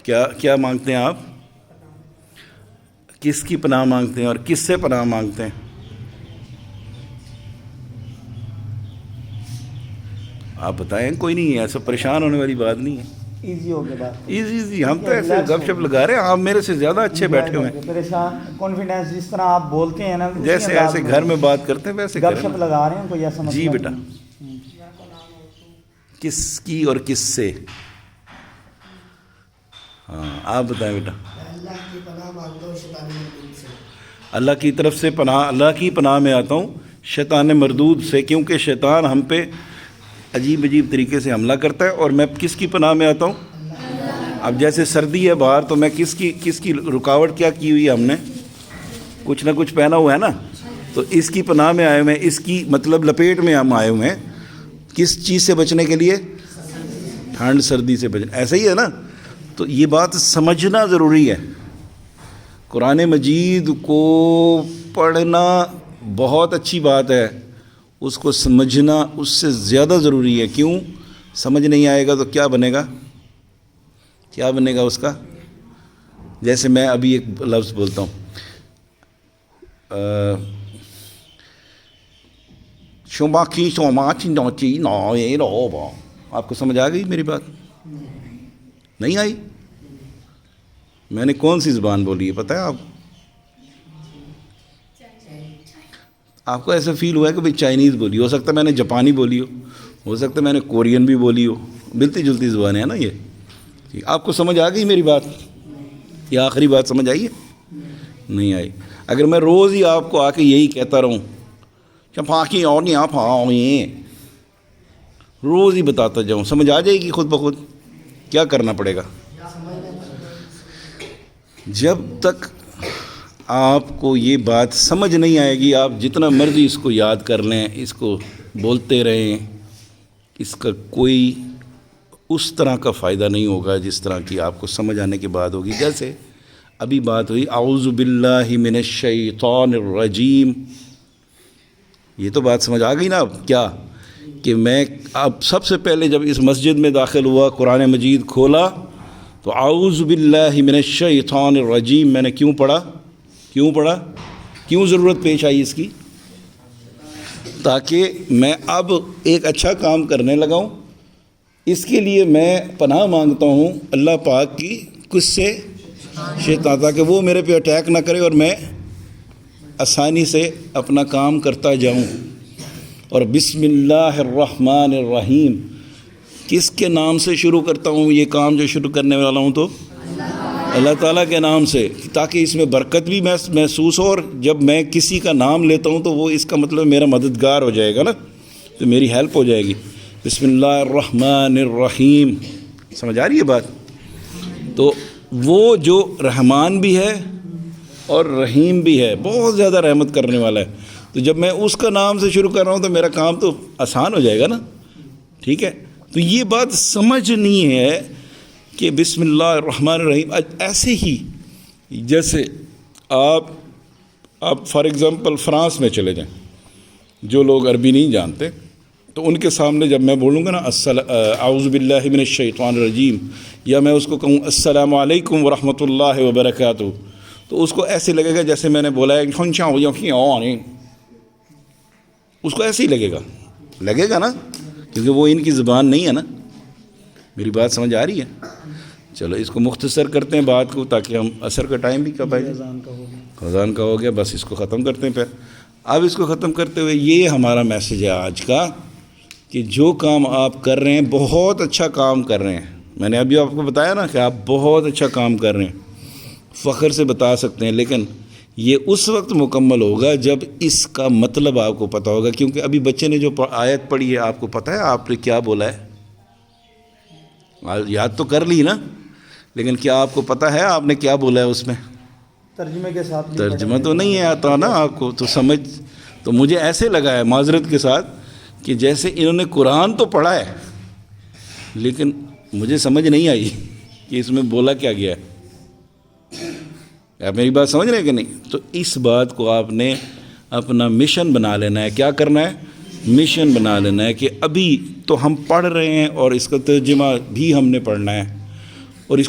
کیا مانگتے ہیں آپ؟ کس کی پناہ مانگتے ہیں اور کس سے پناہ مانگتے ہیں؟ آپ بتائیں. کوئی نہیں ہے، ایسا پریشان ہونے والی بات نہیں ہے. ایزی ہو گیا بات. ایزی ہم تو ایسے گپ شپ لگا رہے ہیں. آپ میرے سے زیادہ اچھے بیٹھے ہوئے ہیں. پریشان کانفیڈنس جس طرح آپ بولتے ہیں نا، جیسے ایسے گھر میں بات کرتے ہیں ویسے گپ شپ لگا رہے ہیں، کوئی ایسا مسئلہ جی بیٹا. کس کی اور کس سے؟ ہاں آپ بتائیں بیٹا. اللہ کی پناہ مانگتا ہوں شیطان مردود سے. اللہ کی طرف سے پناہ، اللہ کی پناہ میں آتا ہوں شیطان مردود سے، کیونکہ شیطان ہم پہ عجیب طریقے سے حملہ کرتا ہے. اور میں کس کی پناہ میں آتا ہوں؟ اب جیسے سردی ہے باہر، تو میں کس کی رکاوٹ کیا کی ہوئی ہے؟ ہم نے کچھ نہ کچھ پہنا ہوا ہے نا. تو اس کی پناہ میں آئے ہوئے ہیں، اس کی مطلب لپیٹ میں ہم آئے ہوئے ہیں. کس چیز سے بچنے کے لیے؟ ٹھنڈ سردی سے بچنے. ایسا ہی ہے نا. تو یہ بات سمجھنا ضروری ہے. قرآن مجید کو پڑھنا بہت اچھی بات ہے، اس کو سمجھنا اس سے زیادہ ضروری ہے. کیوں؟ سمجھ نہیں آئے گا تو کیا بنے گا؟ کیا بنے گا اس کا؟ جیسے میں ابھی ایک لفظ بولتا ہوں، شوماکی شوماچی نوچی نوے روبا. آپ کو سمجھ آ گئی میری بات؟ نہیں آئی؟ میں نے کون سی زبان بولی ہے پتہ ہے آپ؟ آپ کو ایسا فیل ہوا ہے کہ بھئی چائنیز بولی. ہو سکتا ہے میں نے جاپانی بولی ہو سکتا ہے میں نے کورین بھی بولی ہو. ملتی جلتی زبانیں ہیں نا یہ. آپ کو سمجھ آ گئی میری بات؟ یہ آخری بات سمجھ آئی ہے؟ نہیں آئی. اگر میں روز ہی آپ کو آ کے یہی کہتا رہوں چپاکی اور نہیں آپ روز ہی بتاتا جاؤں، سمجھ آ جائے گی خود بخود؟ کیا کرنا پڑے گا؟ جب تک آپ کو یہ بات سمجھ نہیں آئے گی، آپ جتنا مرضی اس کو یاد کر لیں، اس کو بولتے رہیں، اس کا کوئی اس طرح کا فائدہ نہیں ہوگا جس طرح کی آپ کو سمجھ آنے کے بعد ہوگی. جیسے ابھی بات ہوئی اعوذ باللہ من الشیطان الرجیم، یہ تو بات سمجھ آ گئی نا اب؟ کیا کہ میں اب سب سے پہلے جب اس مسجد میں داخل ہوا، قرآن مجید کھولا تو اعوذ باللہ من الشیطان الرجیم میں نے کیوں پڑھا؟ کیوں ضرورت پیش آئی اس کی؟ تاکہ میں اب ایک اچھا کام کرنے لگا ہوں. اس کے لیے میں پناہ مانگتا ہوں اللہ پاک کی. کس سے؟ شیطان، تاکہ وہ میرے پہ اٹیک نہ کرے اور میں آسانی سے اپنا کام کرتا جاؤں. اور بسم اللہ الرحمن الرحیم، کس کے نام سے شروع کرتا ہوں یہ کام جو شروع کرنے والا ہوں؟ تو اللہ تعالیٰ کے نام سے، تاکہ اس میں برکت بھی محسوس ہو. اور جب میں کسی کا نام لیتا ہوں تو وہ اس کا مطلب میرا مددگار ہو جائے گا نا، تو میری ہیلپ ہو جائے گی. بسم اللہ الرحمن الرحیم. سمجھ آ رہی ہے بات؟ تو وہ جو رحمان بھی ہے اور رحیم بھی ہے، بہت زیادہ رحمت کرنے والا ہے. تو جب میں اس کا نام سے شروع کر رہا ہوں تو میرا کام تو آسان ہو جائے گا نا. ٹھیک ہے؟ تو یہ بات سمجھنی ہے کہ بسم اللہ الرحمن الرحیم. ایسے ہی جیسے آپ فار ایگزامپل فرانس میں چلے جائیں، جو لوگ عربی نہیں جانتے تو ان کے سامنے جب میں بولوں گا نا اعوذ باللہ من الشیطان الرجیم، یا میں اس کو کہوں السلام علیکم ورحمۃ اللہ وبرکاتہ، تو اس کو ایسے لگے گا جیسے میں نے بولا ہے. اس کو ایسے ہی لگے گا نا، کیونکہ وہ ان کی زبان نہیں ہے نا. میری بات سمجھ آ رہی ہے؟ چلو اس کو مختصر کرتے ہیں بات کو، تاکہ ہم عصر کا ٹائم بھی کب آئے. اذان کا ہو گیا، بس اس کو ختم کرتے ہیں. پھر اب اس کو ختم کرتے ہوئے یہ ہمارا میسج ہے آج کا، کہ جو کام آپ کر رہے ہیں بہت اچھا کام کر رہے ہیں. میں نے ابھی آپ کو بتایا نا کہ آپ بہت اچھا کام کر رہے ہیں، فخر سے بتا سکتے ہیں. لیکن یہ اس وقت مکمل ہوگا جب اس کا مطلب آپ کو پتہ ہوگا. کیونکہ ابھی بچے نے جو آیت پڑھی ہے، آپ کو پتہ ہے آپ نے کیا بولا ہے؟ یاد تو کر لی نا، لیکن کیا آپ کو پتہ ہے آپ نے کیا بولا ہے اس میں؟ ترجمے کے ساتھ ترجمہ تو نہیں آتا نا آپ کو، تو سمجھ. تو مجھے ایسے لگا ہے معذرت کے ساتھ کہ جیسے انہوں نے قرآن تو پڑھا ہے لیکن مجھے سمجھ نہیں آئی کہ اس میں بولا کیا گیا ہے. آپ میری بات سمجھ رہے ہیں کہ نہیں؟ تو اس بات کو آپ نے اپنا مشن بنا لینا ہے. کیا کرنا ہے؟ مشن بنا لینا ہے کہ ابھی تو ہم پڑھ رہے ہیں اور اس کا ترجمہ بھی ہم نے پڑھنا ہے.